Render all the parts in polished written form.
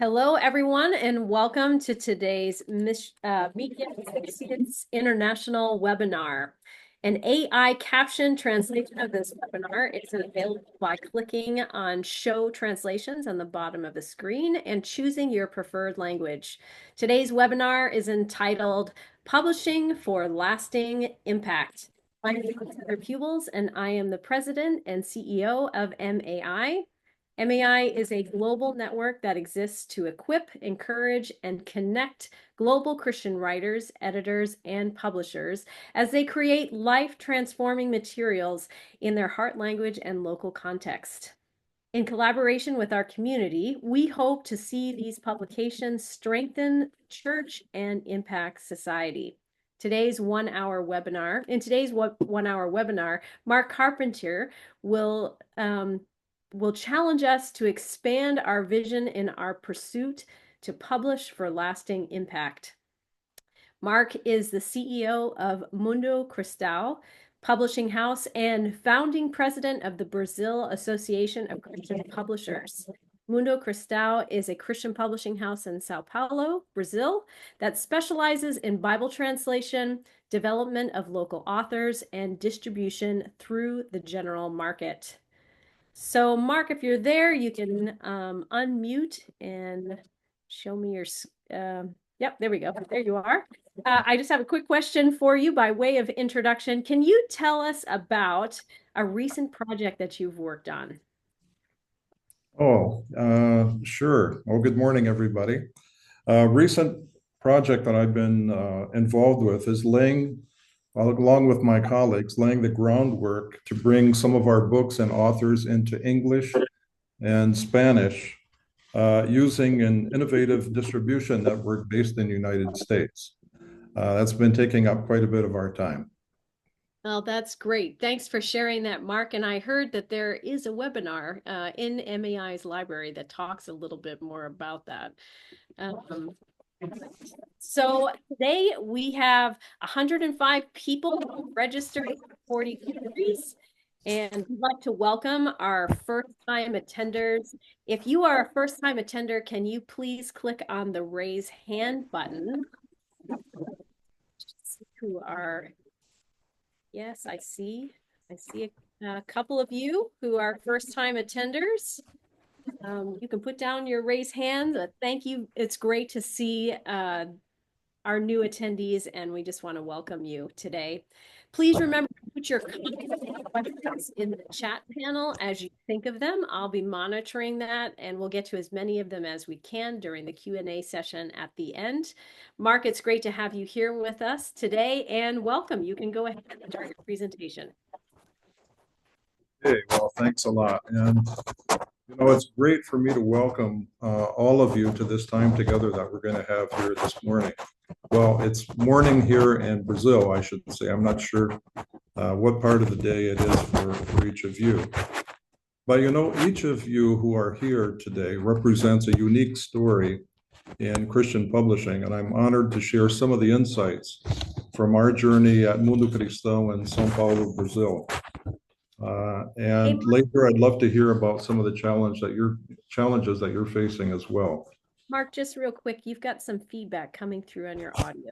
Hello, everyone, and welcome to today's Media Associates International webinar. An AI caption translation of this webinar is available by clicking on Show Translations on the bottom of the screen and choosing your preferred language. Today's webinar is entitled Publishing for Lasting Impact. My name is Heather Pupils, and I am the President and CEO of MAI. MAI is a global network that exists to equip, encourage, and connect global Christian writers, editors, and publishers as they create life-transforming materials in their heart language and local context. In collaboration with our community, we hope to see these publications strengthen church and impact society. In today's one-hour webinar, Mark Carpenter will challenge us to expand our vision in our pursuit to publish for lasting impact. Mark is the CEO of Mundo Cristâo Publishing House and founding president of the Brazil Association of Christian Publishers. Mundo Cristâo is a Christian publishing house in Sao Paulo, Brazil, that specializes in Bible translation, development of local authors, and distribution through the general market. So Mark, if you're there, you can unmute and show me your, yep, there we go. There you are. I just have a quick question for you by way of introduction. Can you tell us about a recent project that you've worked on? Sure. Well, good morning, everybody. Recent project that I've been involved with is along with my colleagues, laying the groundwork to bring some of our books and authors into English and Spanish using an innovative distribution network based in the United States. That's been taking up quite a bit of our time. Well, that's great. Thanks for sharing that, Mark. And I heard that there is a webinar in MAI's library that talks a little bit more about that. So today we have 105 people registered in 40 countries, and we'd like to welcome our first-time attenders. If you are a first-time attender, can you please click on the raise hand button? Who are... Yes, I see a couple of you who are first-time attenders. You can put down your raised hand. Thank you. It's great to see our new attendees, and we just want to welcome you today. Please remember to put your comments in the chat panel as you think of them. I'll be monitoring that, and we'll get to as many of them as we can during the Q&A session at the end. Mark, it's great to have you here with us today, and welcome. You can go ahead and start your presentation. Okay, well, thanks a lot. And it's great for me to welcome all of you to this time together that we're going to have here this morning. Well, it's morning here in Brazil, I should say. I'm not sure what part of the day it is for each of you. But each of you who are here today represents a unique story in Christian publishing, and I'm honored to share some of the insights from our journey at Mundo Cristâo in São Paulo, Brazil. And later, I'd love to hear about some of the challenges that you're facing as well. Mark, just real quick, you've got some feedback coming through on your audio.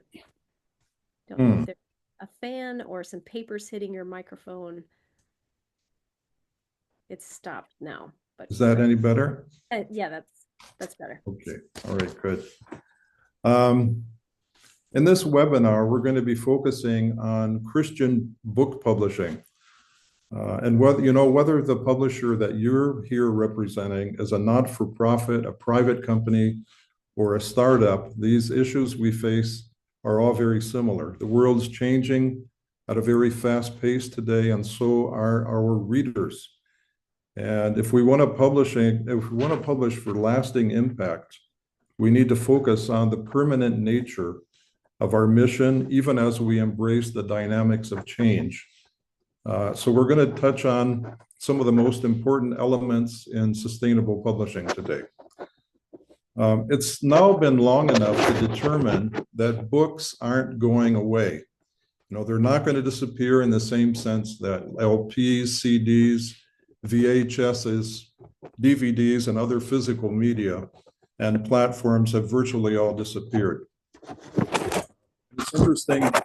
Don't know if there's a fan or some papers hitting your microphone. It's stopped now. But is that any better? Yeah, that's better. Okay. All right. Good. In this webinar, we're going to be focusing on Christian book publishing. And whether the publisher that you're here representing is a not-for-profit, a private company, or a startup, these issues we face are all very similar. The world's changing at a very fast pace today, and so are our readers. And if we want to publish for lasting impact, we need to focus on the permanent nature of our mission, even as we embrace the dynamics of change. So we're going to touch on some of the most important elements in sustainable publishing today. It's now been long enough to determine that books aren't going away. They're not going to disappear in the same sense that LPs, CDs, VHSs, DVDs, and other physical media and platforms have virtually all disappeared. It's interesting to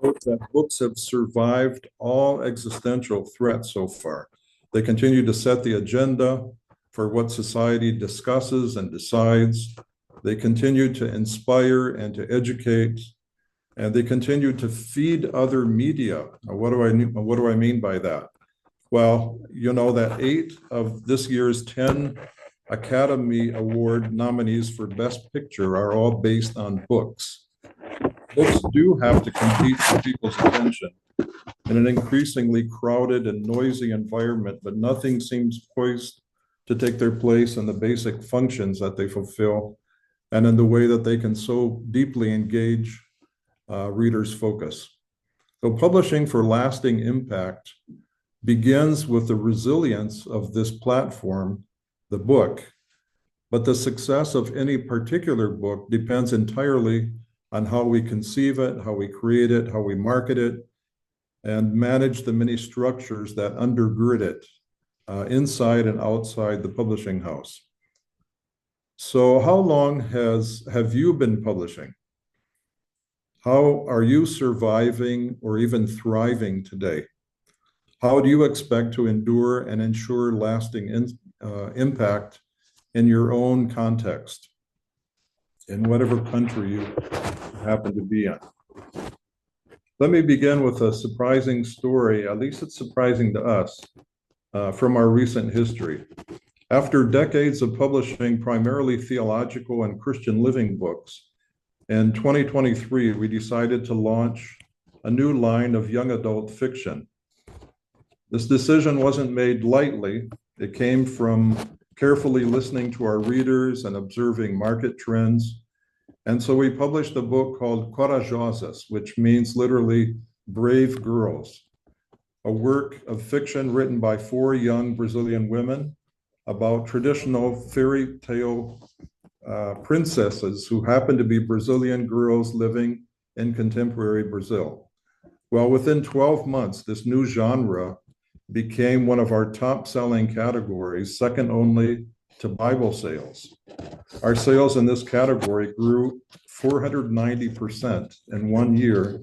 note that books have survived all existential threats so far. They continue to set the agenda for what society discusses and decides. They continue to inspire and to educate, and they continue to feed other media. Now, what do I mean by that? Well, you know that 8 of this year's 10 Academy Award nominees for Best Picture are all based on books. Books do have to compete for people's attention in an increasingly crowded and noisy environment, but nothing seems poised to take their place in the basic functions that they fulfill and in the way that they can so deeply engage readers' focus. So publishing for lasting impact begins with the resilience of this platform, the book, but the success of any particular book depends entirely on how we conceive it, how we create it, how we market it, and manage the many structures that undergird it, inside and outside the publishing house. So how long have you been publishing? How are you surviving or even thriving today? How do you expect to endure and ensure lasting impact in your own context, in whatever country you happen to be in? Let me begin with a surprising story, at least it's surprising to us, from our recent history. After decades of publishing primarily theological and Christian living books, in 2023, we decided to launch a new line of young adult fiction. This decision wasn't made lightly. It came from carefully listening to our readers and observing market trends. And so we published a book called Corajosas, which means literally brave girls, a work of fiction written by 4 young Brazilian women about traditional fairy tale princesses who happen to be Brazilian girls living in contemporary Brazil. Well, within 12 months, this new genre became one of our top-selling categories, second only to Bible sales. Our sales in this category grew 490% in 1 year,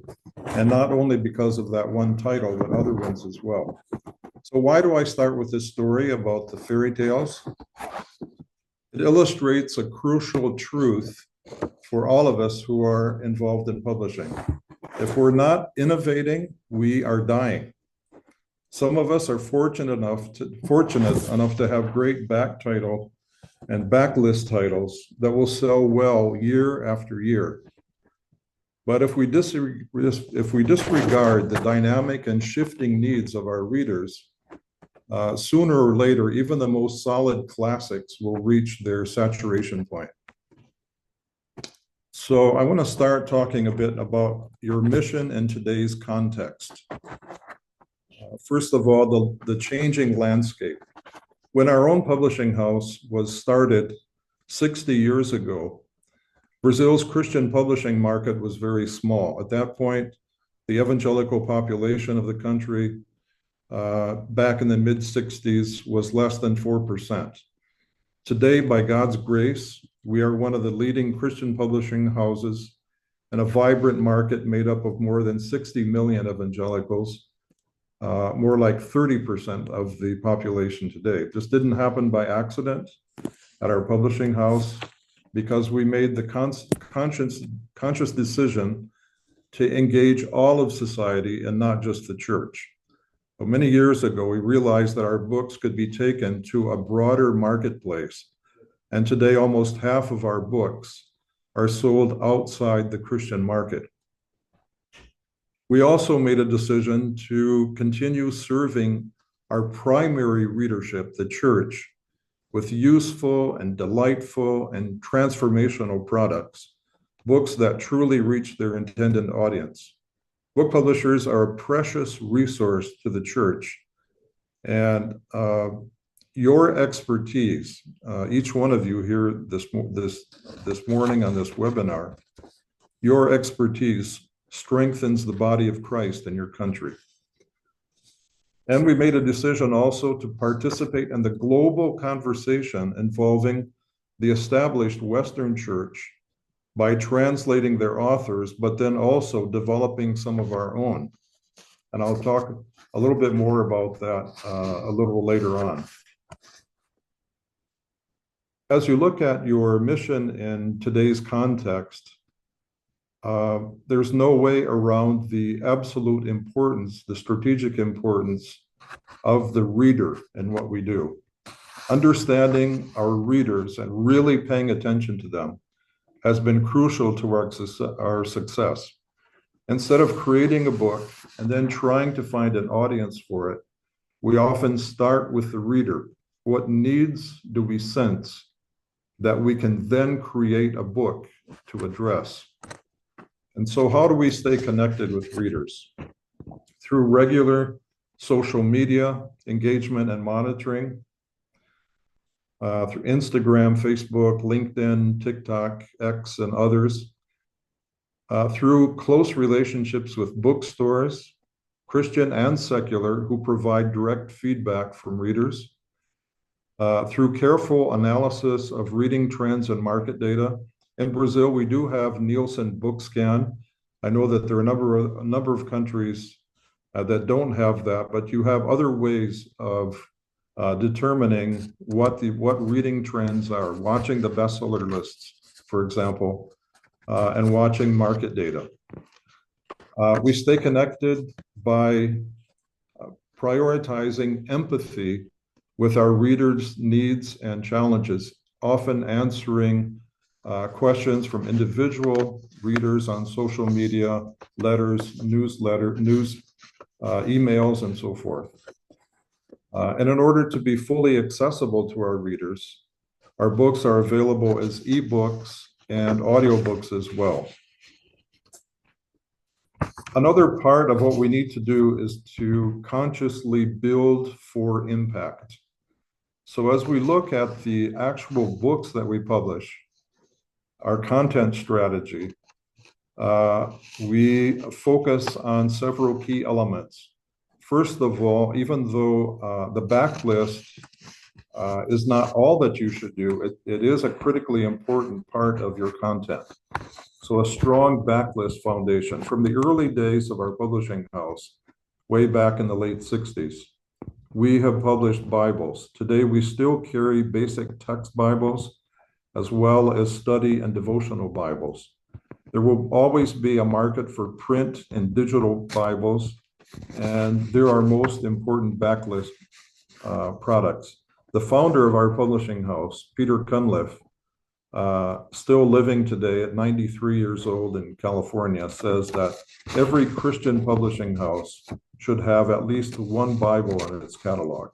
and not only because of that one title, but other ones as well. So why do I start with this story about the fairy tales? It illustrates a crucial truth for all of us who are involved in publishing. If we're not innovating, we are dying. Some of us are fortunate enough to have great back title and backlist titles that will sell well year after year. But if we disregard the dynamic and shifting needs of our readers, sooner or later, even the most solid classics will reach their saturation point. So I want to start talking a bit about your mission in today's context. First of all, the changing landscape. When our own publishing house was started 60 years ago, Brazil's Christian publishing market was very small. At that point, the evangelical population of the country back in the mid-60s was less than 4%. Today, by God's grace, we are one of the leading Christian publishing houses in a vibrant market made up of more than 60 million evangelicals, more like 30% of the population today. This didn't happen by accident at our publishing house because we made the conscious decision to engage all of society and not just the church. But many years ago, we realized that our books could be taken to a broader marketplace. And today, almost half of our books are sold outside the Christian market. We also made a decision to continue serving our primary readership, the church, with useful and delightful and transformational products, books that truly reach their intended audience. Book publishers are a precious resource to the church, and your expertise, each one of you here this morning on this webinar, your expertise strengthens the body of Christ in your country. And we made a decision also to participate in the global conversation involving the established Western church by translating their authors, but then also developing some of our own. And I'll talk a little bit more about that a little later on. As you look at your mission in today's context, there's no way around the absolute importance, the strategic importance of the reader in what we do. Understanding our readers and really paying attention to them has been crucial to our success. Instead of creating a book and then trying to find an audience for it, we often start with the reader. What needs do we sense that we can then create a book to address? And so how do we stay connected with readers? Through regular social media engagement and monitoring, through Instagram, Facebook, LinkedIn, TikTok, X, and others, through close relationships with bookstores, Christian and secular, who provide direct feedback from readers, through careful analysis of reading trends and market data. In Brazil, we do have Nielsen BookScan. I know that there are a number of countries that don't have that, but you have other ways of determining what reading trends are, watching the bestseller lists, for example, and watching market data. We stay connected by prioritizing empathy with our readers' needs and challenges, often answering questions from individual readers on social media, letters, news, emails, and so forth. And in order to be fully accessible to our readers, our books are available as ebooks and audiobooks as well. Another part of what we need to do is to consciously build for impact. So as we look at the actual books that we publish, our content strategy, we focus on several key elements. First of all, even though the backlist is not all that you should do, it is a critically important part of your content. So a strong backlist foundation. From the early days of our publishing house, way back in the late 60s, we have published Bibles. Today, we still carry basic text Bibles, as well as study and devotional Bibles. There will always be a market for print and digital Bibles, and they're our most important backlist products. The founder of our publishing house, Peter Cunliffe, still living today at 93 years old in California, says that every Christian publishing house should have at least one Bible in its catalog.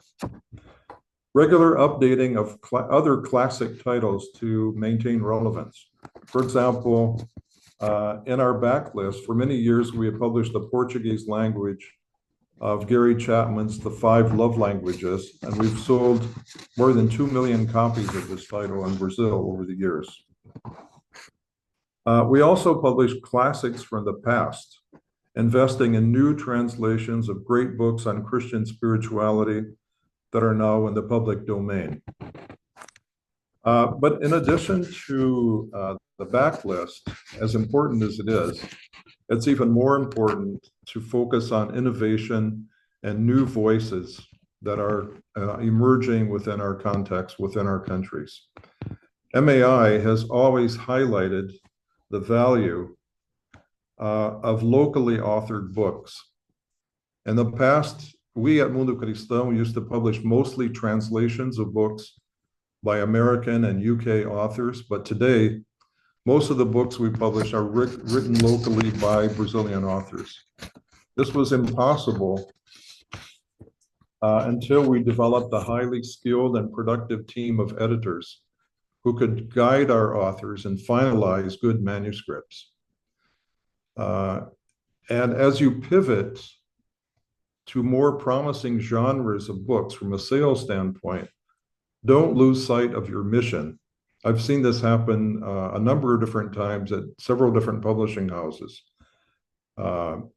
Regular updating of other classic titles to maintain relevance. For example, in our backlist, for many years, we have published the Portuguese language of Gary Chapman's The 5 Love Languages, and we've sold more than 2 million copies of this title in Brazil over the years. We also publish classics from the past, investing in new translations of great books on Christian spirituality that are now in the public domain. But in addition to the backlist, as important as it is, it's even more important to focus on innovation and new voices that are emerging within our context, within our countries. MAI has always highlighted the value of locally authored books. In the past, we at Mundo Cristâo used to publish mostly translations of books by American and UK authors, but today, most of the books we publish are written locally by Brazilian authors. This was impossible until we developed a highly skilled and productive team of editors who could guide our authors and finalize good manuscripts. And as you pivot to more promising genres of books from a sales standpoint, don't lose sight of your mission. I've seen this happen a number of different times at several different publishing houses.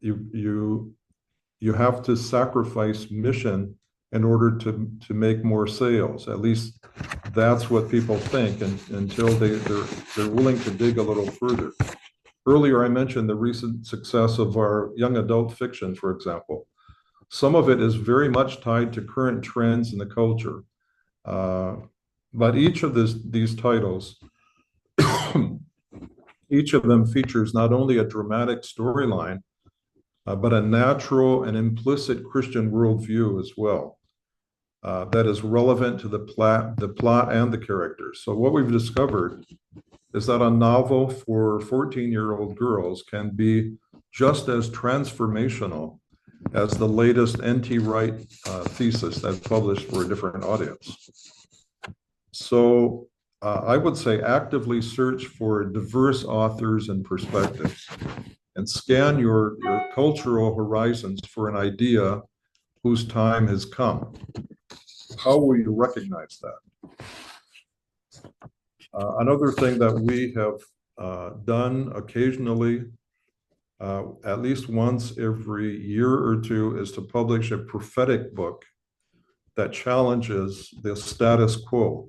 You have to sacrifice mission in order to make more sales. At least that's what people think until they're willing to dig a little further. Earlier, I mentioned the recent success of our young adult fiction, for example. Some of it is very much tied to current trends in the culture. But each of these titles, each of them features not only a dramatic storyline, but a natural and implicit Christian worldview as well, that is relevant to the plot and the characters. So what we've discovered is that a novel for 14-year-old girls can be just as transformational as the latest N.T. Wright thesis that's published for a different audience. So I would say actively search for diverse authors and perspectives and scan your cultural horizons for an idea whose time has come. How will you recognize that? Another thing that we have done occasionally, at least once every year or two, is to publish a prophetic book that challenges the status quo.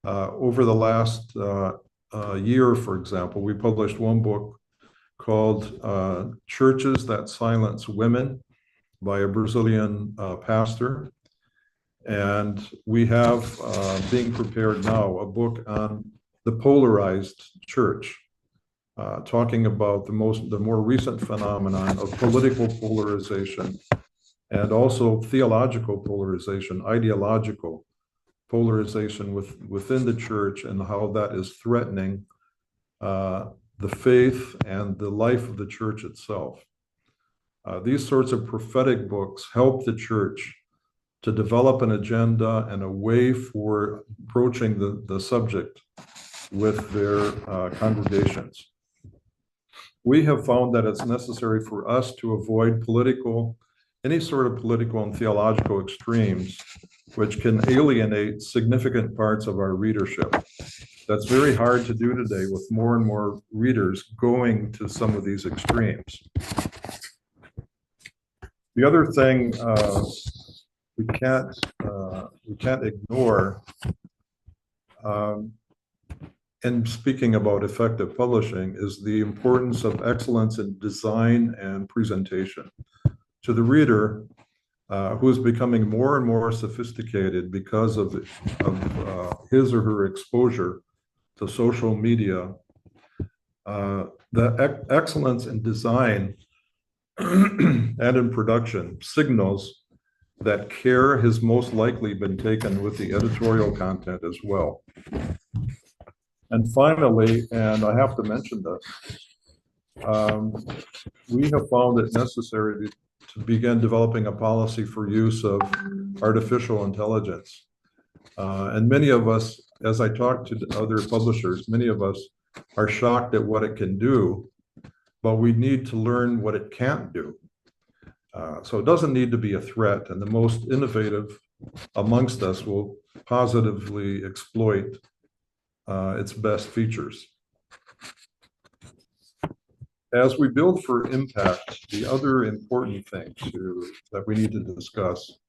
Over the last year, for example, we published one book called Churches That Silence Women by a Brazilian pastor. And we have, being prepared now, a book on the polarized church, talking about the more recent phenomenon of political polarization and also theological polarization, ideological polarization within the church, and how that is threatening the faith and the life of the church itself. These sorts of prophetic books help the church to develop an agenda and a way for approaching the subject with their congregations. We have found that it's necessary for us to avoid any sort of political and theological extremes, which can alienate significant parts of our readership. That's very hard to do today with more and more readers going to some of these extremes. The other thing we can't ignore, in speaking about effective publishing, is the importance of excellence in design and presentation. To the reader, who is becoming more and more sophisticated because of his or her exposure to social media, the excellence in design and in production signals that care has most likely been taken with the editorial content as well. And finally, and I have to mention this, we have found it necessary to begin developing a policy for use of artificial intelligence. And many of us, as I talk to other publishers, many of us are shocked at what it can do, but we need to learn what it can't do. So it doesn't need to be a threat, and the most innovative amongst us will positively exploit its best features. As we build for impact, the other important thing that we need to discuss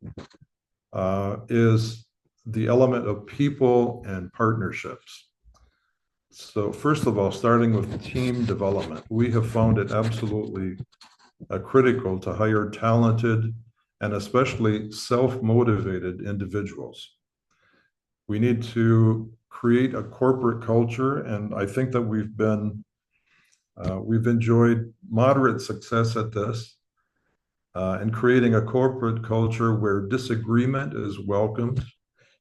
is the element of people and partnerships. So first of all, starting with team development, we have found it absolutely critical to hire talented and especially self-motivated individuals. We need to create a corporate culture, and I think that we've enjoyed moderate success at this, in creating a corporate culture where disagreement is welcomed.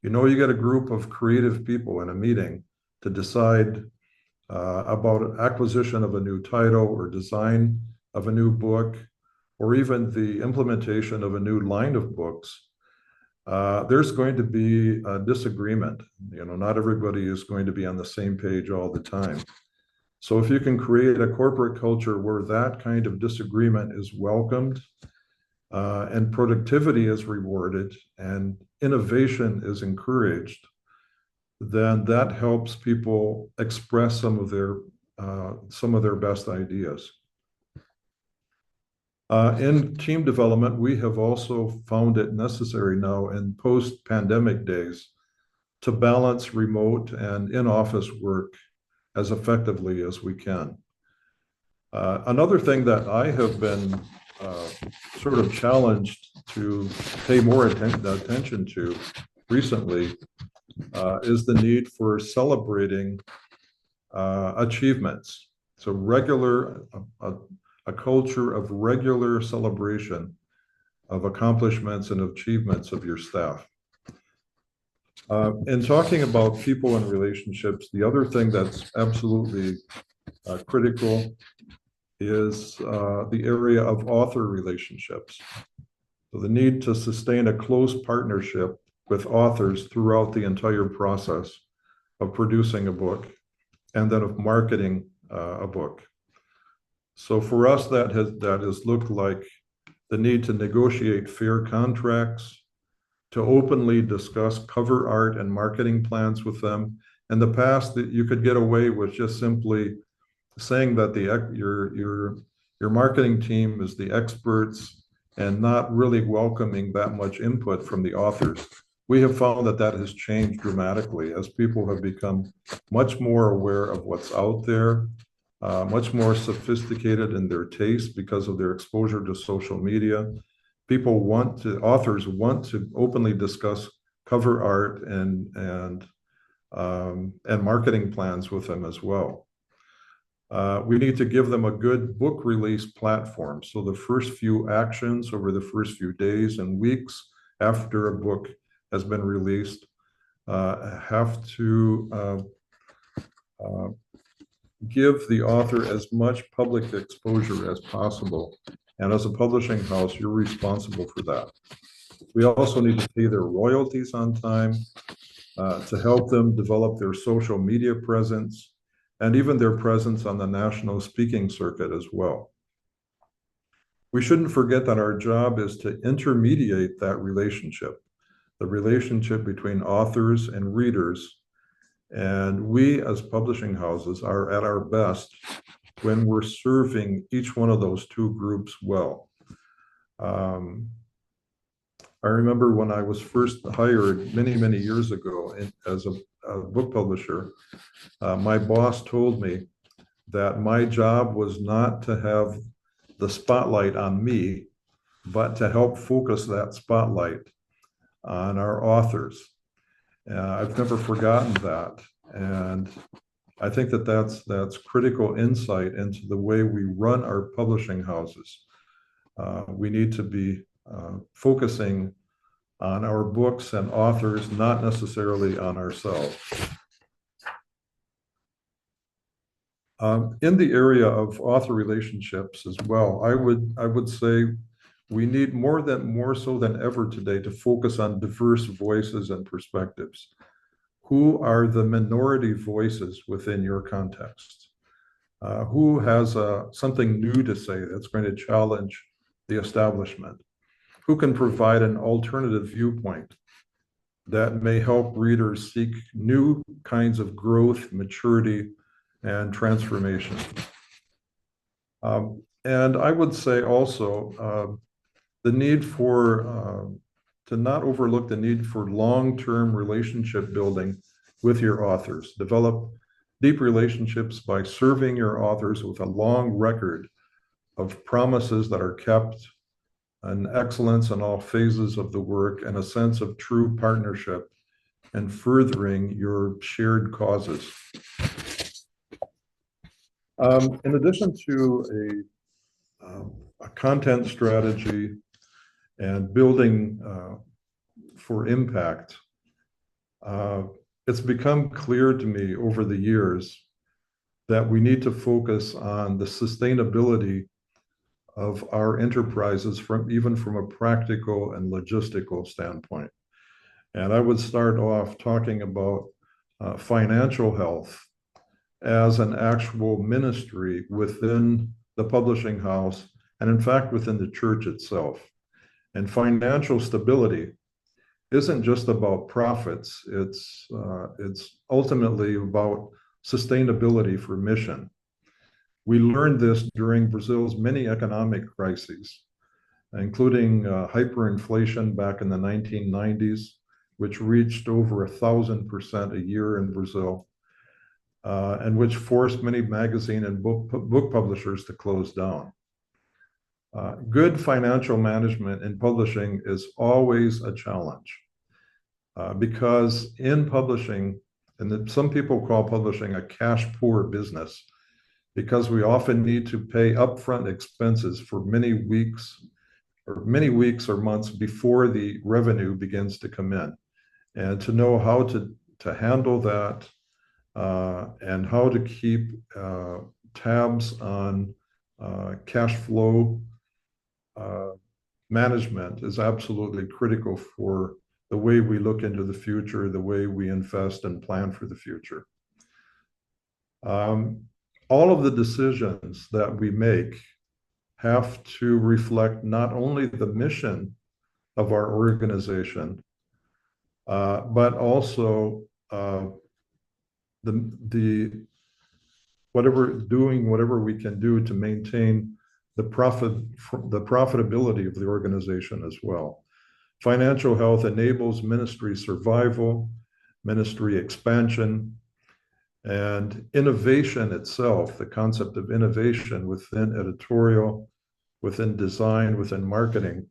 You get a group of creative people in a meeting to decide about acquisition of a new title or design of a new book, or even the implementation of a new line of books. There's going to be a disagreement. Not everybody is going to be on the same page all the time. So if you can create a corporate culture where that kind of disagreement is welcomed, and productivity is rewarded and innovation is encouraged, then that helps people express some of their best ideas. In team development, we have also found it necessary now in post-pandemic days to balance remote and in-office work as effectively as we can. Another thing that I have been sort of challenged to pay more attention to recently is the need for celebrating achievements. So a culture of regular celebration of accomplishments and achievements of your staff. In talking about people and relationships, the other thing that's absolutely critical is the area of author relationships. So the need to sustain a close partnership with authors throughout the entire process of producing a book and then of marketing a book. So for us, that has looked like the need to negotiate fair contracts, to openly discuss cover art and marketing plans with them. In the past, that you could get away with just simply saying that your marketing team is the experts and not really welcoming that much input from the authors. We have found that that has changed dramatically as people have become much more aware of what's out there, much more sophisticated in their taste because of their exposure to social media. Authors want to openly discuss cover art and marketing plans with them as well. We need to give them a good book release platform. So the first few actions over the first few days and weeks after a book has been released have to give the author as much public exposure as possible. And as a publishing house, you're responsible for that. We also need to pay their royalties on time to help them develop their social media presence and even their presence on the national speaking circuit as well. We shouldn't forget that our job is to intermediate that relationship, the relationship between authors and readers. And we as publishing houses are at our best when we're serving each one of those two groups well. I remember when I was first hired many years ago as a book publisher, my boss told me that my job was not to have the spotlight on me, but to help focus that spotlight on our authors. I've never forgotten that. And I think that that's critical insight into the way we run our publishing houses. We need to be focusing on our books and authors, not necessarily on ourselves. In the area of author relationships as well, I would say we need more so than ever today to focus on diverse voices and perspectives. Who are the minority voices within your context? Who has something new to say that's going to challenge the establishment? Who can provide an alternative viewpoint that may help readers seek new kinds of growth, maturity, and transformation? And I would say also the need for to not overlook the need for long-term relationship building with your authors. Develop deep relationships by serving your authors with a long record of promises that are kept, an excellence in all phases of the work, and a sense of true partnership and furthering your shared causes. In addition to a content strategy and building for impact, it's become clear to me over the years that we need to focus on the sustainability of our enterprises even from a practical and logistical standpoint. And I would start off talking about financial health as an actual ministry within the publishing house and in fact within the church itself. And financial stability isn't just about profits, it's ultimately about sustainability for mission. We learned this during Brazil's many economic crises, including hyperinflation back in the 1990s which reached over 1,000% a year in Brazil, and which forced many magazine and book publishers to close down. Good financial management in publishing is always a challenge, because in publishing, and some people call publishing a cash poor business, because we often need to pay upfront expenses for many weeks or months before the revenue begins to come in. And to know how to handle that, and how to keep tabs on cash flow management is absolutely critical for the way we look into the future, the way we invest and plan for the future. All of the decisions that we make have to reflect not only the mission of our organization, but also whatever we can do to maintain the profitability of the organization as well. Financial health enables ministry survival, ministry expansion, and innovation itself. The concept of innovation within editorial, within design, within marketing,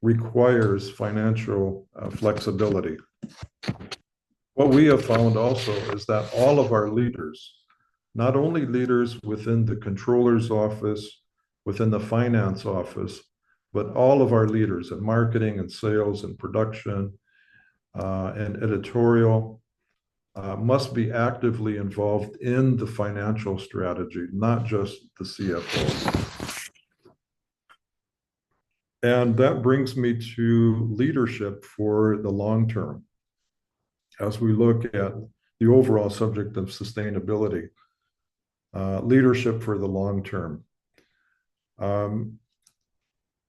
requires financial flexibility. What we have found also is that all of our leaders, not only leaders within the controller's office, within the finance office, but all of our leaders in marketing and sales and production and editorial must be actively involved in the financial strategy, not just the CFO. And that brings me to leadership for the long term. As we look at the overall subject of sustainability, leadership for the long term.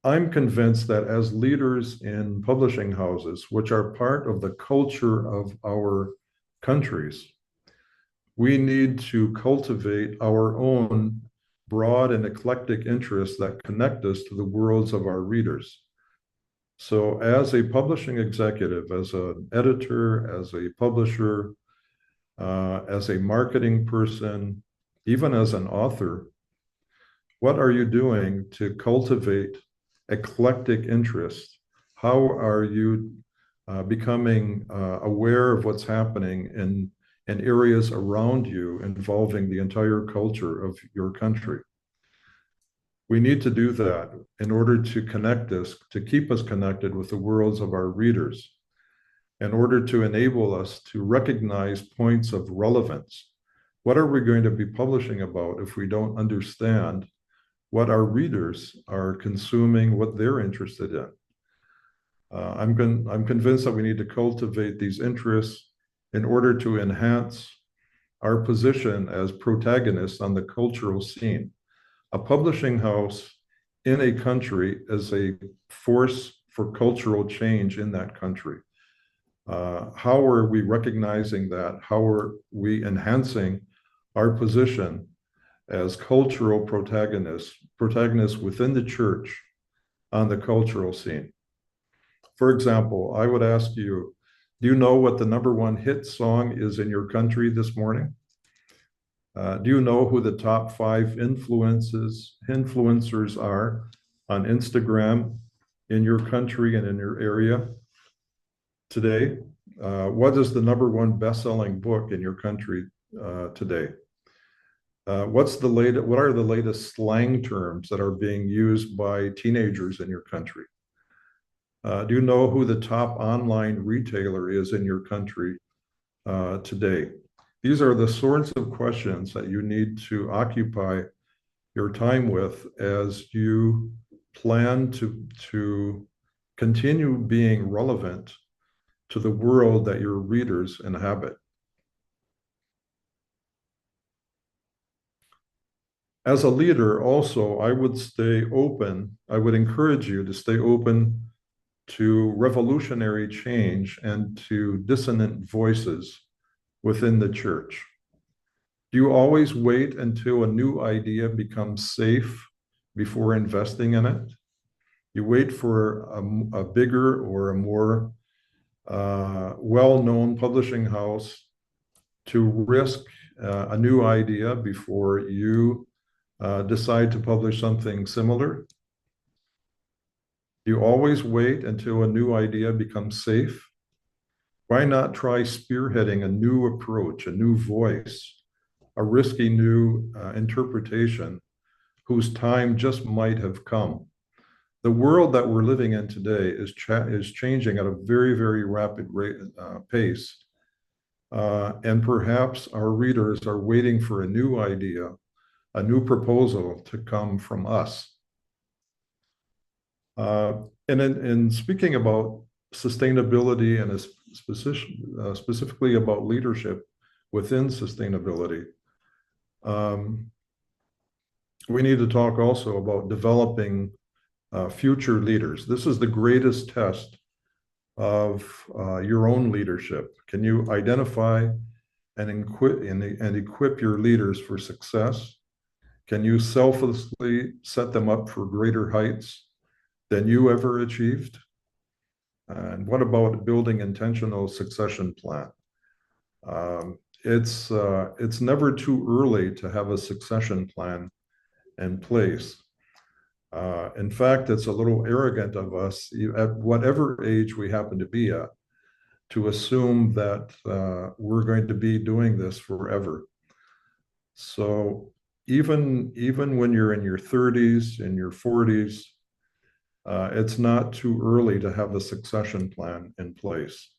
I'm convinced that as leaders in publishing houses, which are part of the culture of our countries, we need to cultivate our own broad and eclectic interests that connect us to the worlds of our readers. So as a publishing executive, as an editor, as a publisher, as a marketing person, even as an author, what are you doing to cultivate eclectic interests? How are you becoming aware of what's happening in areas around you involving the entire culture of your country? We need to do that in order to connect us, to keep us connected with the worlds of our readers, in order to enable us to recognize points of relevance. What are we going to be publishing about if we don't understand what our readers are consuming, what they're interested in? I'm convinced that we need to cultivate these interests in order to enhance our position as protagonists on the cultural scene. A publishing house in a country is a force for cultural change in that country. How are we recognizing that? How are we enhancing our position as cultural protagonists within the church on the cultural scene? For example, I would ask you, do you know what the #1 hit song is in your country this morning? Do you know who the top 5 influencers are on Instagram in your country and in your area today? What is the #1 best-selling book in your country today? What are the latest slang terms that are being used by teenagers in your country? Do you know who the top online retailer is in your country today? These are the sorts of questions that you need to occupy your time with as you plan to continue being relevant to the world that your readers inhabit. As a leader, also, I would encourage you to stay open to revolutionary change and to dissonant voices within the church. Do you always wait until a new idea becomes safe before investing in it? You wait for a bigger or a more well-known publishing house to risk a new idea before you decide to publish something similar? You always wait until a new idea becomes safe? Why not try spearheading a new approach, a new voice, a risky new interpretation whose time just might have come? The world that we're living in today is changing at a very, very rapid pace. And perhaps our readers are waiting for a new idea, a new proposal to come from us. And in speaking about sustainability and specifically about leadership within sustainability, we need to talk also about developing future leaders. This is the greatest test of your own leadership. Can you identify and equip your leaders for success? Can you selflessly set them up for greater heights than you ever achieved? And what about building intentional succession plan? It's never too early to have a succession plan in place. In fact, it's a little arrogant of us, at whatever age we happen to be at, to assume that we're going to be doing this forever. So even when you're in your 30s, in your 40s, it's not too early to have a succession plan in place.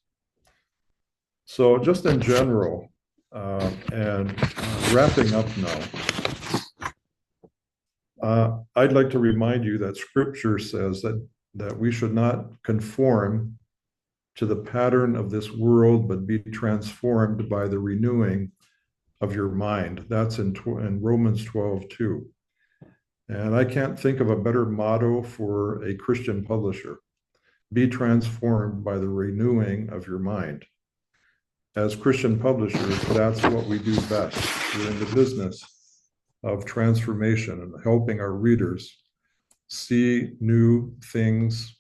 So just in general, and wrapping up now, I'd like to remind you that Scripture says that we should not conform to the pattern of this world, but be transformed by the renewing of your mind. That's in Romans 12:2. And I can't think of a better motto for a Christian publisher: be transformed by the renewing of your mind. As Christian publishers, that's what we do best. We're in the business of transformation and helping our readers see new things,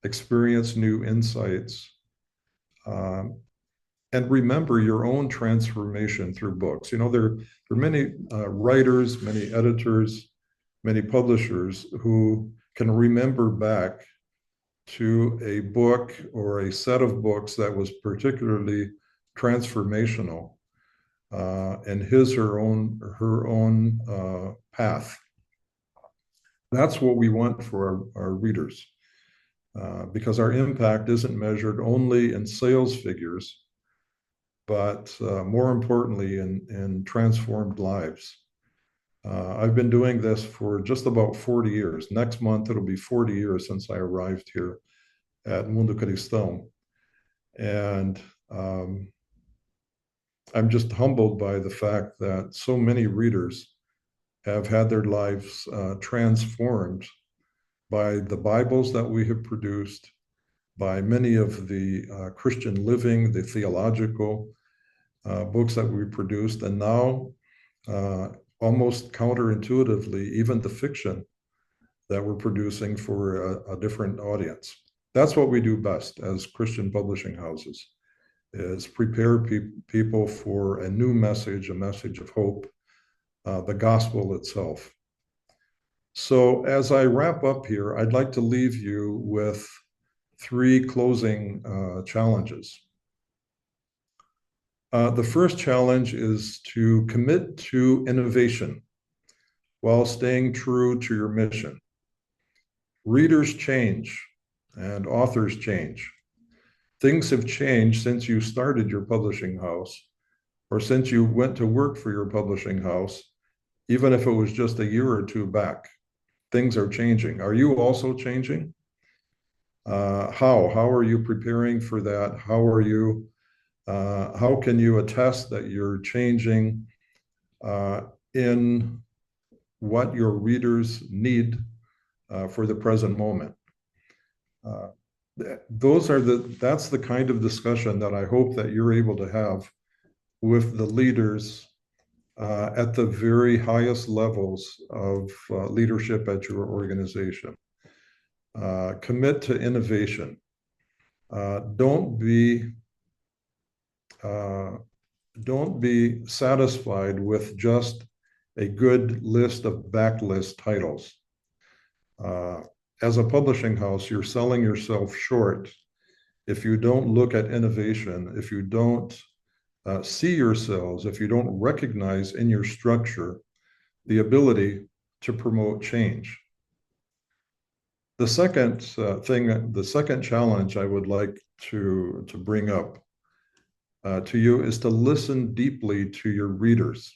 experience new insights, and remember your own transformation through books. You know, there are many writers, many editors, many publishers who can remember back to a book or a set of books that was particularly transformational in his or her own path. That's what we want for our readers, because our impact isn't measured only in sales figures, but more importantly in transformed lives. I've been doing this for just about 40 years. Next month, it'll be 40 years since I arrived here at Mundo Cristâo. And I'm just humbled by the fact that so many readers have had their lives transformed by the Bibles that we have produced, by many of the Christian living, the theological books that we produced, and now almost counterintuitively, even the fiction that we're producing for a different audience. That's what we do best as Christian publishing houses, is prepare people for a new message, a message of hope, the gospel itself. So as I wrap up here, I'd like to leave you with 3 closing challenges. The first challenge is to commit to innovation while staying true to your mission. Readers change and authors change. Things have changed since you started your publishing house, or since you went to work for your publishing house, even if it was just a year or 2 back. Things are changing. Are you also changing? How? How are you preparing for that? How can you attest that you're changing in what your readers need for the present moment? That's the kind of discussion that I hope that you're able to have with the leaders at the very highest levels of leadership at your organization. Commit to innovation. don't be satisfied with just a good list of backlist titles. As a publishing house, you're selling yourself short if you don't look at innovation, if you don't see yourselves, if you don't recognize in your structure the ability to promote change. The second the second challenge I would like to bring up to you is to listen deeply to your readers.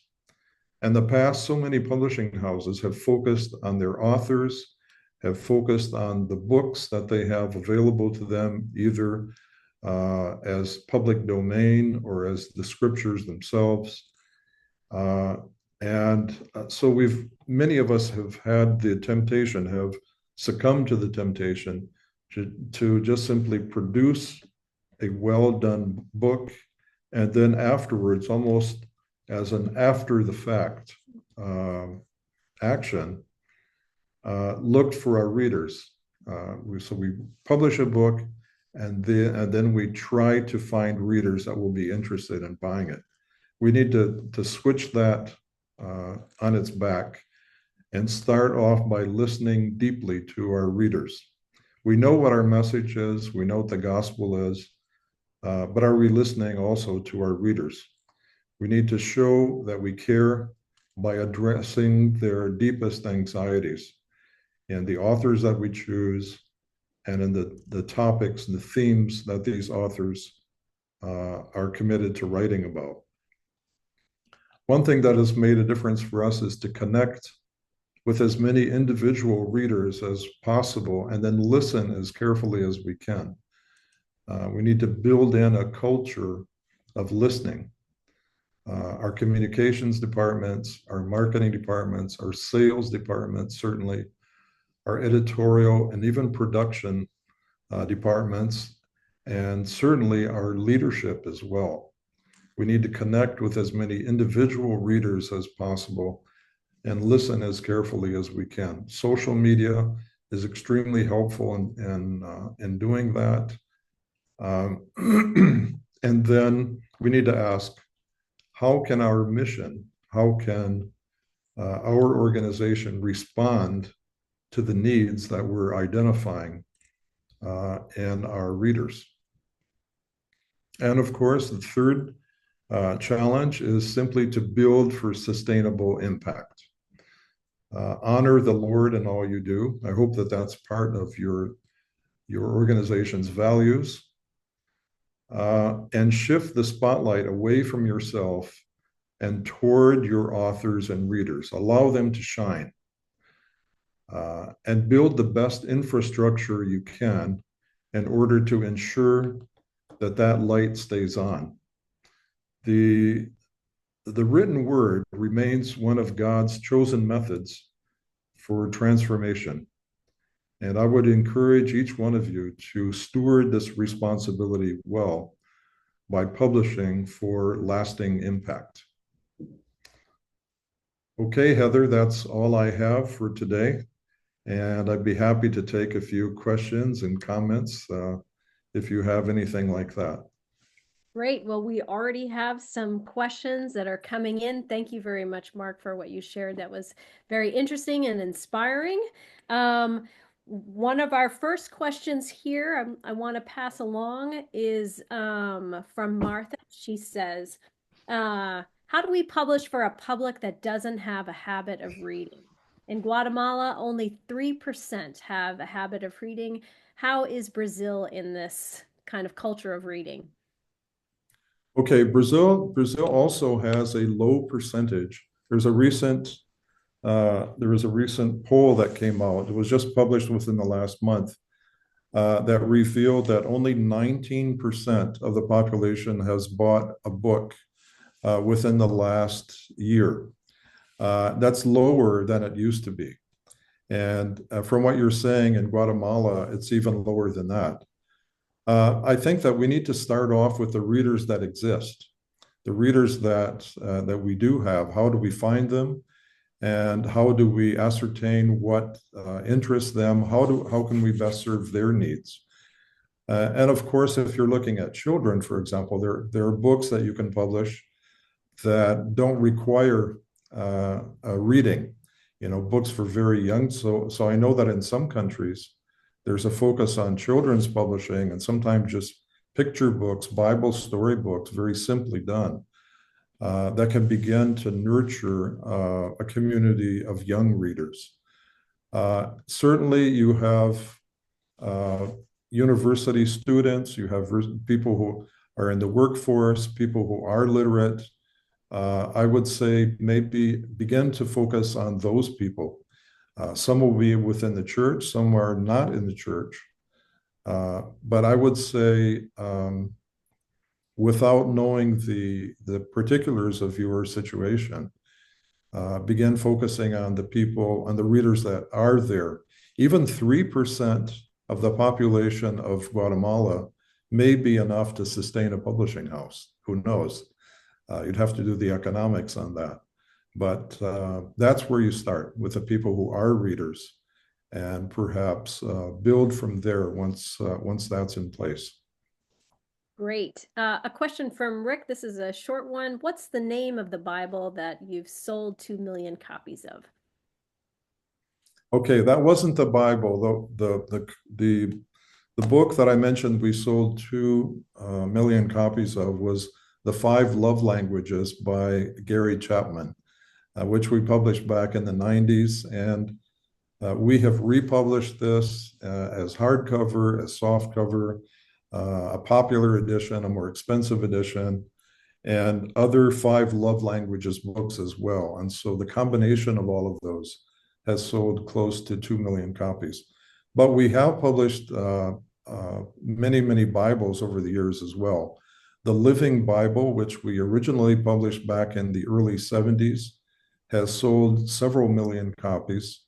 In the past, so many publishing houses have focused on their authors, have focused on the books that they have available to them, either as public domain or as the scriptures themselves. So many of us have had the temptation, have succumbed to the temptation to just simply produce a well-done book, and then afterwards, almost as an after the fact action, looked for our readers. So we publish a book, and then we try to find readers that will be interested in buying it. We need to switch that on its back and start off by listening deeply to our readers. We know what our message is, we know what the gospel is, but are we listening also to our readers? We need to show that we care by addressing their deepest anxieties in the authors that we choose and in the topics and the themes that these authors are committed to writing about. One thing that has made a difference for us is to connect with as many individual readers as possible and then listen as carefully as we can. We need to build in a culture of listening. Our communications departments, our marketing departments, our sales departments, certainly, our editorial and even production departments, and certainly our leadership as well. We need to connect with as many individual readers as possible and listen as carefully as we can. Social media is extremely helpful in doing that. And then we need to ask, how can our mission, how can our organization respond to the needs that we're identifying in our readers? And of course, the third challenge is simply to build for sustainable impact. Honor the Lord in all you do. I hope that that's part of your organization's values. And shift the spotlight away from yourself and toward your authors and readers. Allow them to shine. And build the best infrastructure you can in order to ensure that that light stays on. The written word remains one of God's chosen methods for transformation. And I would encourage each one of you to steward this responsibility well by publishing for lasting impact. Okay, Heather, that's all I have for today. And I'd be happy to take a few questions and comments if you have anything like that. Great. Well, we already have some questions that are coming in. Thank you very much, Mark, for what you shared. That was very interesting and inspiring. One of our first questions here I want to pass along is from Martha. She says, how do we publish for a public that doesn't have a habit of reading? In Guatemala, only 3% have a habit of reading. How is Brazil in this kind of culture of reading? Okay, Brazil also has a low percentage. There was a recent poll that came out. It was just published within the last month that revealed that only 19% of the population has bought a book within the last year. That's lower than it used to be. And from what you're saying, in Guatemala, it's even lower than that. I think that we need to start off with the readers that exist, the readers that we do have. How do we find them? And how do we ascertain what interests them? How can we best serve their needs? And of course, if you're looking at children, for example, there are books that you can publish that don't require reading, books for very young. So I know that in some countries, there's a focus on children's publishing and sometimes just picture books, Bible story books, very simply done, that can begin to nurture a community of young readers. Certainly, you have university students, you have people who are in the workforce, people who are literate. I would say maybe begin to focus on those people. Some will be within the church, some are not in the church. But I would say, without knowing the particulars of your situation, begin focusing on the people, on the readers that are there. Even 3% of the population of Guatemala may be enough to sustain a publishing house. Who knows? You'd have to do the economics on that. But that's where you start, with the people who are readers, and perhaps build from there once that's in place. Great. A question from Rick. This is a short one. What's the name of the Bible that you've sold 2 million copies of? Okay, that wasn't the Bible. The book that I mentioned we sold 2 million copies of was The 5 Love Languages by Gary Chapman, which we published back in the 90s. And we have republished this as hardcover, as softcover, a popular edition, a more expensive edition, and other 5 love languages books as well. And so the combination of all of those has sold close to 2 million copies. But we have published many, many Bibles over the years as well. The Living Bible, which we originally published back in the early 70s, has sold several million copies.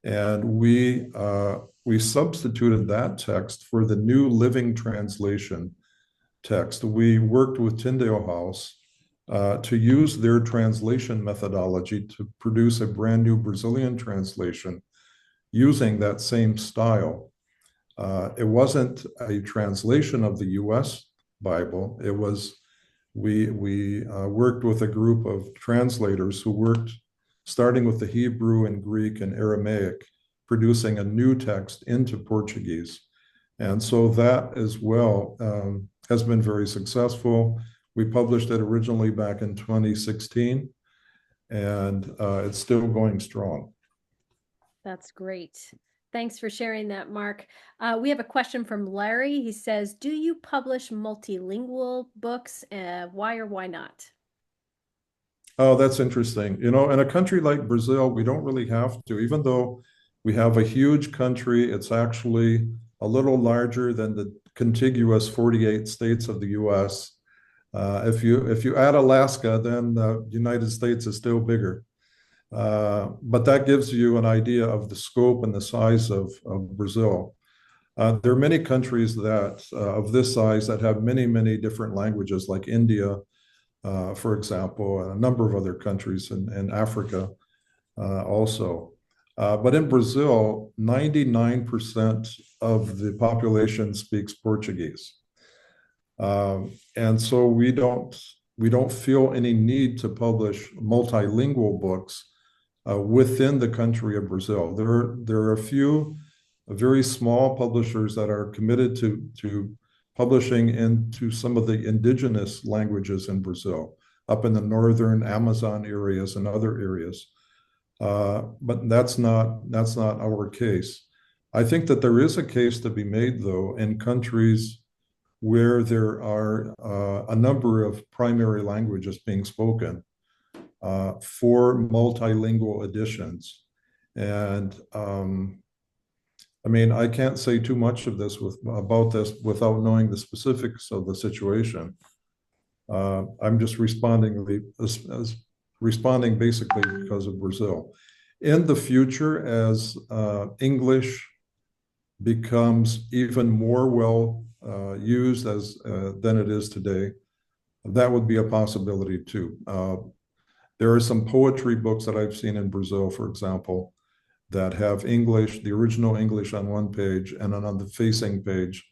And we substituted that text for the New Living Translation text. We worked with Tyndale House to use their translation methodology to produce a brand new Brazilian translation using that same style. It wasn't a translation of the US Bible. It was, we worked with a group of translators who worked starting with the Hebrew and Greek and Aramaic, producing a new text into Portuguese. And so that as well has been very successful. We published it originally back in 2016, and it's still going strong. That's great. Thanks for sharing that, Mark. We have a question from Larry. He says, do you publish multilingual books? Why or why not? Oh, that's interesting. In a country like Brazil, we don't really have to, even though we have a huge country. It's actually a little larger than the contiguous 48 states of the US. If you add Alaska, then the United States is still bigger. But that gives you an idea of the scope and the size of Brazil. There are many countries that of this size that have many, many different languages, like India, for example, and a number of other countries in Africa also. But in Brazil, 99% of the population speaks Portuguese. And so we don't feel any need to publish multilingual books within the country of Brazil. There are a few very small publishers that are committed to publishing into some of the indigenous languages in Brazil, up in the northern Amazon areas and other areas. But that's not our case. I think that there is a case to be made, though, in countries where there are a number of primary languages being spoken for multilingual editions. And I mean, I can't say too much of this about this without knowing the specifics of the situation. I'm just responding basically because of Brazil. In the future, as English becomes even more well used than it is today, that would be a possibility too. There are some poetry books that I've seen in Brazil, for example, that have English, the original English on one page, and then on the facing page,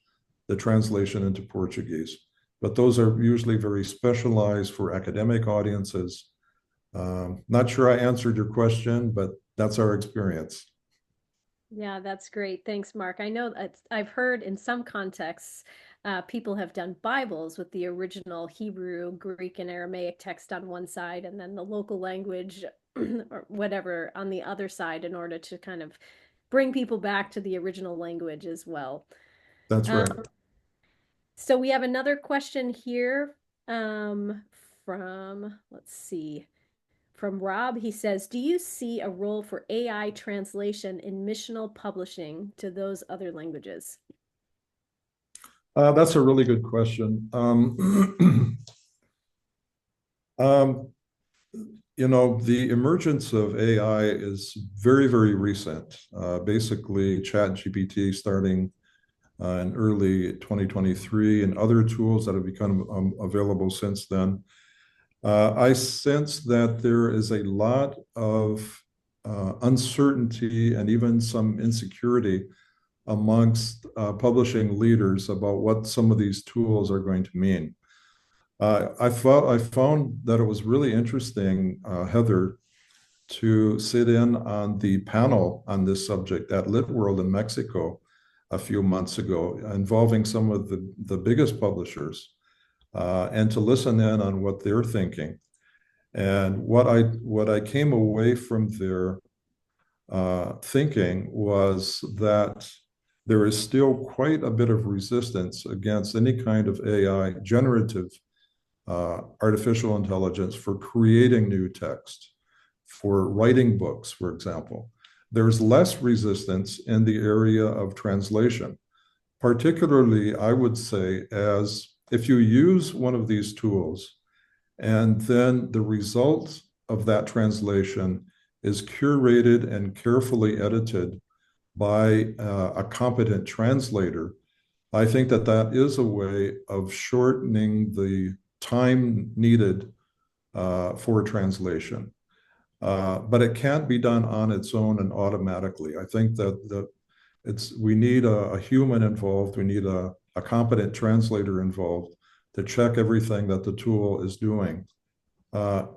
the translation into Portuguese. But those are usually very specialized for academic audiences. Not sure I answered your question, but that's our experience. Yeah, that's great. Thanks, Mark. I know that I've heard in some contexts, people have done Bibles with the original Hebrew, Greek, and Aramaic text on one side, and then the local language or whatever on the other side in order to kind of bring people back to the original language as well. That's Um, right. so we have another question here um, let's see, from Rob. He says, do you see a role for AI translation in missional publishing to those other languages? That's a really good question. Um, the emergence of AI is very, very recent. Basically, ChatGPT starting in early 2023 and other tools that have become available since then. I sense that there is a lot of uncertainty and even some insecurity amongst publishing leaders about what some of these tools are going to mean. I found that it was really interesting, Heather, to sit in on the panel on this subject at Lit World in Mexico a few months ago, involving some of the biggest publishers, and to listen in on what they're thinking. And what I came away from their thinking was that there is still quite a bit of resistance against any kind of AI, generative artificial intelligence, for creating new text, for writing books, for example. There's less resistance in the area of translation, particularly, I would say, as if you use one of these tools and then the result of that translation is curated and carefully edited by a competent translator, I think that that is a way of shortening the time needed for translation. But it can't be done on its own and automatically. I think that we need a human involved. We need a competent translator involved to check everything that the tool is doing.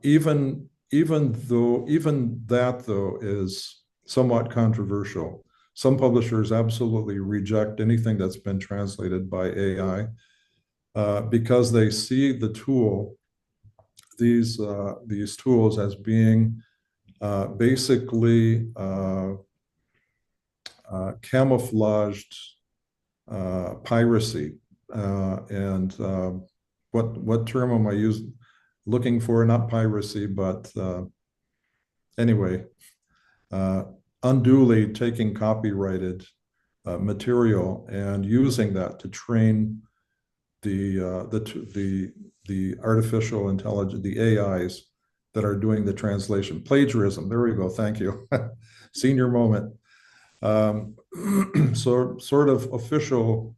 Even that though is somewhat controversial. Some publishers absolutely reject anything that's been translated by AI because they see these tools as being basically camouflaged piracy. And what term am I looking for? Not piracy, but anyway, unduly taking copyrighted material and using that to train the artificial intelligence, the AIs that are doing the translation. Plagiarism. There we go. Thank you. Senior moment. So sort of official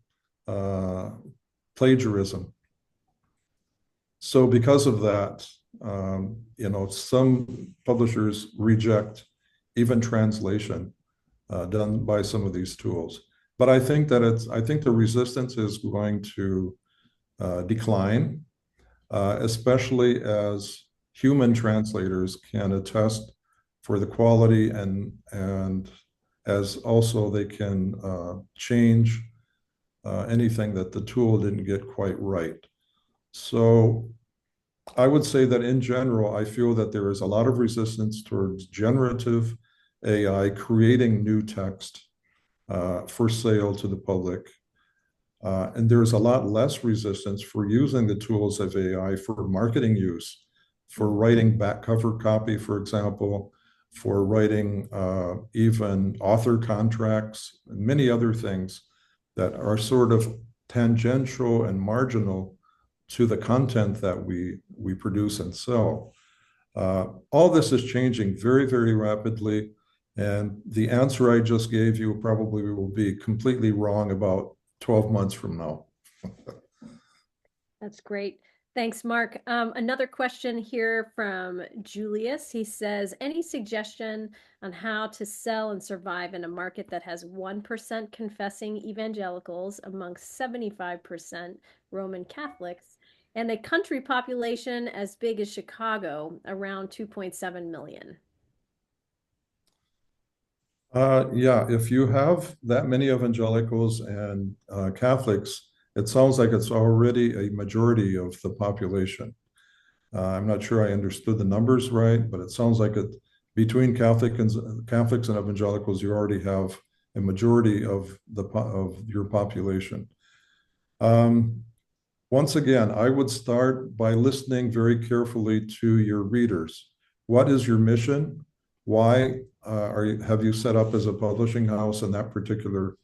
plagiarism. So because of that, some publishers reject even translation done by some of these tools. But I think the resistance is going to decline, especially as human translators can attest for the quality and as also they can change anything that the tool didn't get quite right. So I would say that in general, I feel that there is a lot of resistance towards generative AI creating new text for sale to the public. And there's a lot less resistance for using the tools of AI for marketing use, for writing back cover copy, for example, for writing even author contracts, and many other things that are sort of tangential and marginal to the content that we produce and sell. All this is changing very, very rapidly. And the answer I just gave you probably will be completely wrong about 12 months from now. That's great. Thanks, Mark. Another question here from Julius. He says, any suggestion on how to sell and survive in a market that has 1% confessing evangelicals amongst 75% Roman Catholics and a country population as big as Chicago, around 2.7 million? Yeah, if you have that many evangelicals and Catholics, it sounds like it's already a majority of the population. I'm not sure I understood the numbers right, but it sounds like it between Catholics and evangelicals, you already have a majority of your population. Once again, I would start by listening very carefully to your readers. What is your mission? Why have you set up as a publishing house in that particular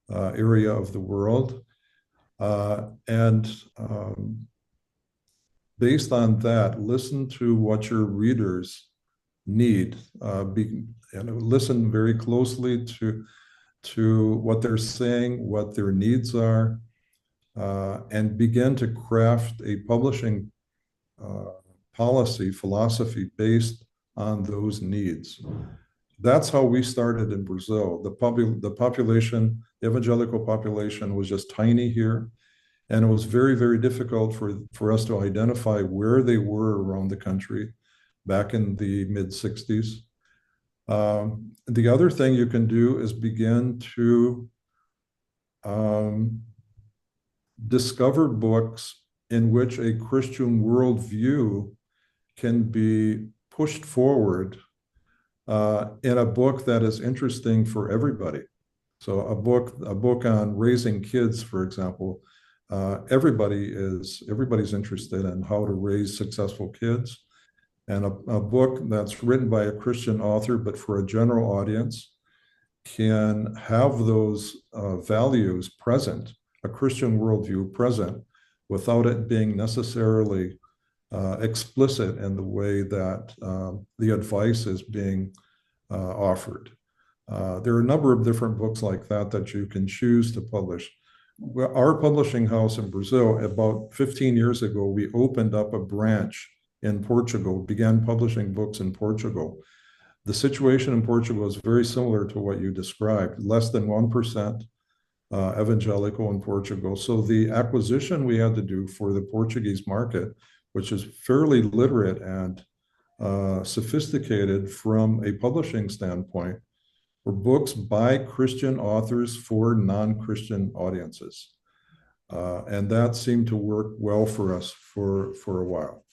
area of the world? And based on that, listen to what your readers need. And listen very closely to what they're saying, what their needs are, and begin to craft a publishing philosophy based on those needs. That's how we started in Brazil. The population, the evangelical population was just tiny here. And it was very, very difficult for us to identify where they were around the country back in the mid 60s. The other thing you can do is begin to discover books in which a Christian worldview can be pushed forward in a book that is interesting for everybody. So a book on raising kids, for example, everybody's interested in how to raise successful kids. And a book that's written by a Christian author, but for a general audience, can have those values present, a Christian worldview present, without it being necessarily explicit in the way that the advice is being offered. There are a number of different books like that you can choose to publish. Our publishing house in Brazil, about 15 years ago, we opened up a branch in Portugal, began publishing books in Portugal. The situation in Portugal is very similar to what you described, less than 1% evangelical in Portugal. So the acquisition we had to do for the Portuguese market, which is fairly literate and sophisticated from a publishing standpoint, were books by Christian authors for non-Christian audiences. And that seemed to work well for us for a while.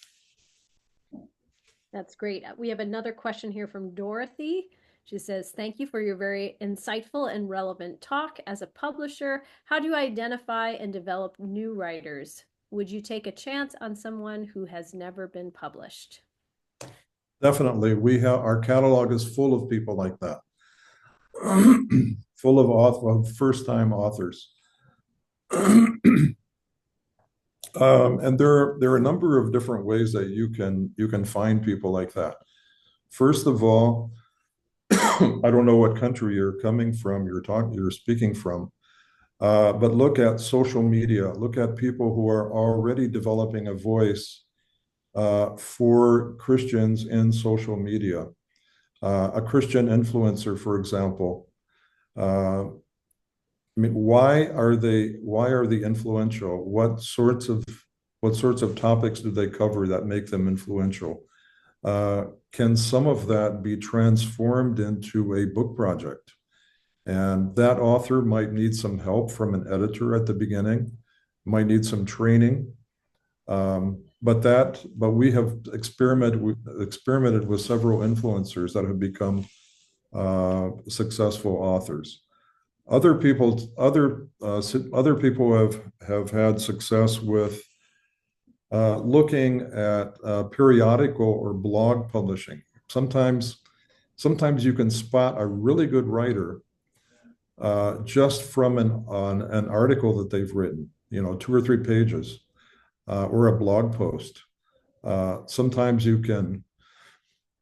That's great. We have another question here from Dorothy. She says, thank you for your very insightful and relevant talk. As a publisher, how do you identify and develop new writers? Would you take a chance on someone who has never been published? Definitely. Our catalog is full of people like that. Full of first-time authors. And there are a number of different ways that you can find people like that. First of all, I don't know what country you're coming from, you're speaking from, but look at social media. Look at people who are already developing a voice for Christians in social media. A Christian influencer, for example. I mean, why are they influential? What sorts of topics do they cover that make them influential? Can some of that be transformed into a book project? And that author might need some help from an editor at the beginning, might need some training. But we have experimented with several influencers that have become successful authors. Other people have had success with looking at periodical or blog publishing. Sometimes you can spot a really good writer just from an article that they've written, 2 or 3 pages, or a blog post. Sometimes you can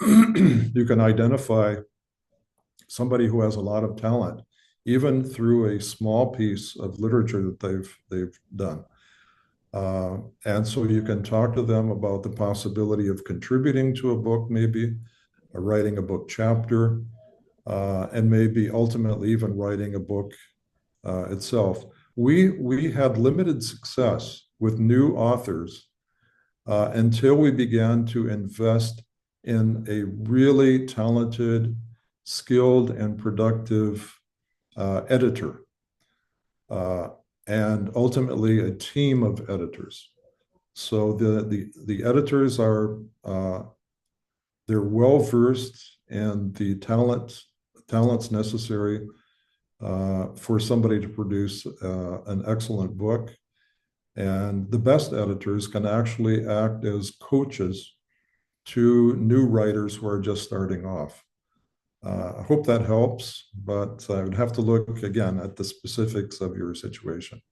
identify somebody who has a lot of talent, even through a small piece of literature that they've done. And so you can talk to them about the possibility of contributing to a book, maybe, or writing a book chapter, and maybe ultimately even writing a book itself. We had limited success with new authors until we began to invest in a really talented, skilled, and productive editor, uh, and ultimately a team of editors. So the editors are they're well versed in the talents necessary for somebody to produce an excellent book. And the best editors can actually act as coaches to new writers who are just starting off. I hope that helps, but I would have to look again at the specifics of your situation.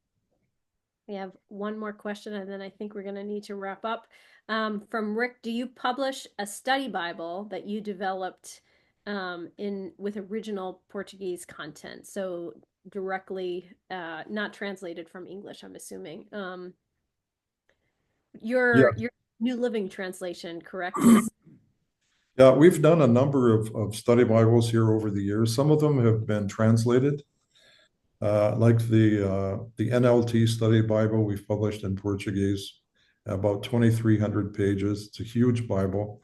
We have one more question, and then I think we're going to need to wrap up. From Rick, do you publish a study Bible that you developed in with original Portuguese content? So directly, not translated from English, I'm assuming. Yeah. Your New Living Translation, correct, is Yeah, we've done a number of study Bibles here over the years. Some of them have been translated, like the NLT Study Bible we've published in Portuguese, about 2,300 pages. It's a huge Bible.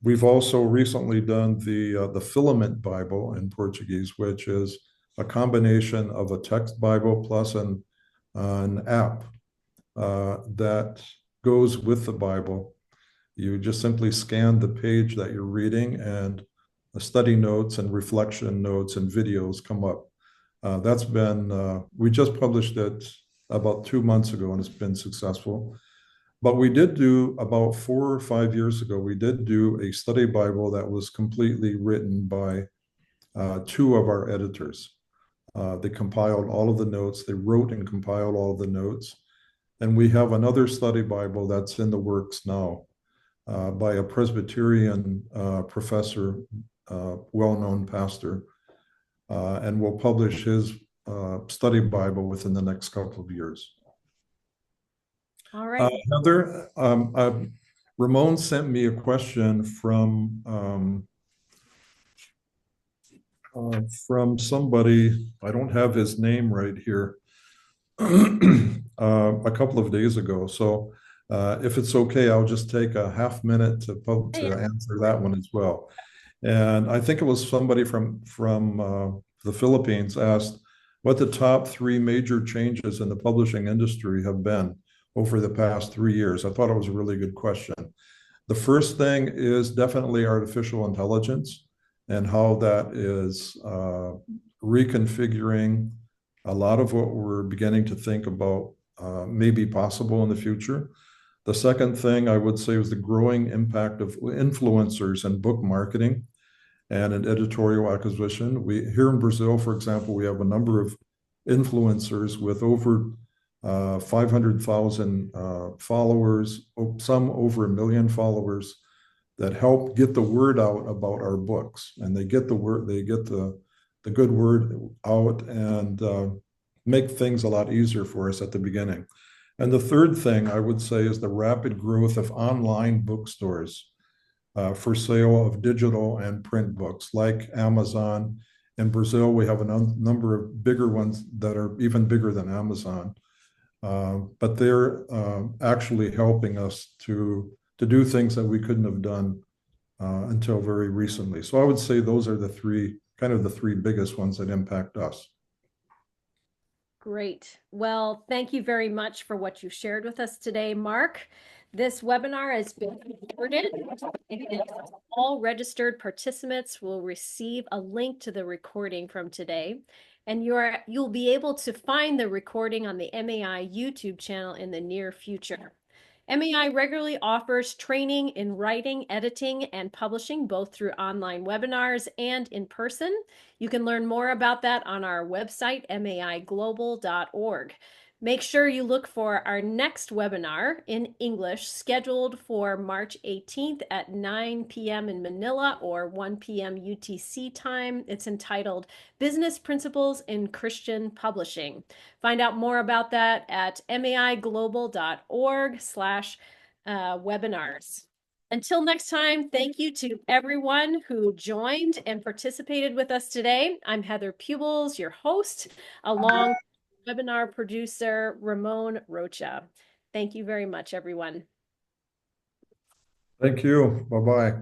We've also recently done the Filament Bible in Portuguese, which is a combination of a text Bible plus an app that goes with the Bible. You just simply scan the page that you're reading, and the study notes and reflection notes and videos come up. We just published it about 2 months ago, and it's been successful. But we did do about 4 or 5 years ago, we did do a study Bible that was completely written by two of our editors. They compiled all of the notes, they wrote and compiled all of the notes. And we have another study Bible that's in the works now by a Presbyterian professor, well-known pastor, and we'll publish his study Bible within the next couple of years. all right. Heather, Ramon sent me a question from somebody, I don't have his name right here, a couple of days ago. So if it's okay, I'll just take a half minute to answer that one as well. And I think it was somebody from the Philippines asked what the top three major changes in the publishing industry have been over the past 3 years. I thought it was a really good question. The first thing is definitely artificial intelligence and how that is reconfiguring a lot of what we're beginning to think about may be possible in the future. The second thing I would say was the growing impact of influencers in book marketing and in editorial acquisition. Here in Brazil, for example, we have a number of influencers with over 500,000 followers, some over 1 million followers, that help get the word out about our books. And they get the good word out and make things a lot easier for us at the beginning. And the third thing I would say is the rapid growth of online bookstores for sale of digital and print books, like Amazon. In Brazil, we have a number of bigger ones that are even bigger than Amazon. But they're actually helping us to do things that we couldn't have done until very recently. So I would say those are the three biggest ones that impact us. Great. Well, thank you very much for what you shared with us today, Mark. This webinar has been recorded, and all registered participants will receive a link to the recording from today. And you'll be able to find the recording on the MAI YouTube channel in the near future. MAI regularly offers training in writing, editing, and publishing, both through online webinars and in person. You can learn more about that on our website, maiglobal.org. Make sure you look for our next webinar in English scheduled for March 18th at 9 p.m. in Manila or 1 p.m. UTC time. It's entitled Business Principles in Christian Publishing. Find out more about that at maiglobal.org/webinars. Until next time, thank you to everyone who joined and participated with us today. I'm Heather Peebles, your host, along with webinar producer Ramon Rocha. Thank you very much, everyone. Thank you. Bye-bye.